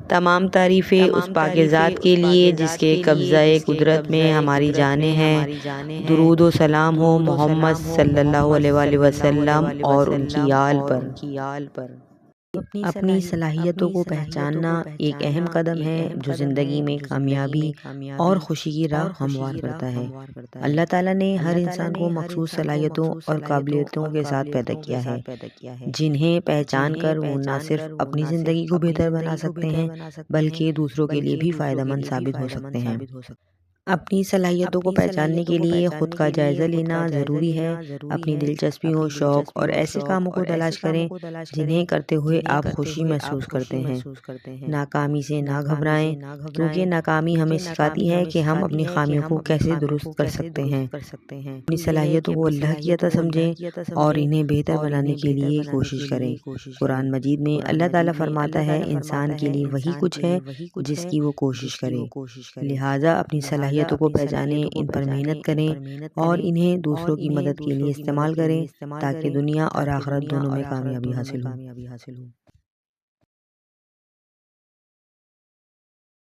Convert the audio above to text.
تمام تعریفیں اس پاک ذات کے لیے جس کے قبضہ قدرت میں ہماری جانیں ہیں۔ درود و سلام ہو محمد صلی اللہ علیہ وآلہ وسلم اور ان کی آل پر۔ اپنی صلاحیتوں کو پہچاننا ایک اہم قدم ہے جو زندگی میں کامیابی اور خوشی کی راہ ہموار کرتا ہے۔ اللہ تعالیٰ نے ہر انسان کو مخصوص صلاحیتوں اور قابلیتوں کے ساتھ پیدا کیا ہے، جنہیں پہچان کر وہ نہ صرف اپنی زندگی کو بہتر بنا سکتے ہیں بلکہ دوسروں کے لیے بھی فائدہ مند ثابت ہو سکتے ہیں۔ اپنی صلاحیتوں کو پہچاننے کے لیے خود کا جائزہ لینا ضروری ہے۔ اپنی دلچسپیوں، شوق اور ایسے کاموں کو تلاش کریں جنہیں کرتے ہوئے آپ خوشی محسوس کرتے ہیں۔ ناکامی سے نہ گھبرائیں، کیونکہ ناکامی ہمیں سکھاتی ہے کہ ہم اپنی خامیوں کو کیسے درست کر سکتے ہیں۔ اپنی صلاحیتوں کو اللہ کی عطا سمجھیں اور انہیں بہتر بنانے کے لیے کوشش کریں۔ قرآن مجید میں اللہ تعالیٰ فرماتا ہے، انسان کے لیے وہی کچھ ہے جس کی وہ کوشش کرے۔ لہٰذا اپنی صلاحیتوں کو پہچانیں، ان پر محنت کریں اور انہیں دوسروں کی مدد کے لیے استعمال کریں تاکہ دنیا اور آخرت دونوں میں کامیابی حاصل ہو۔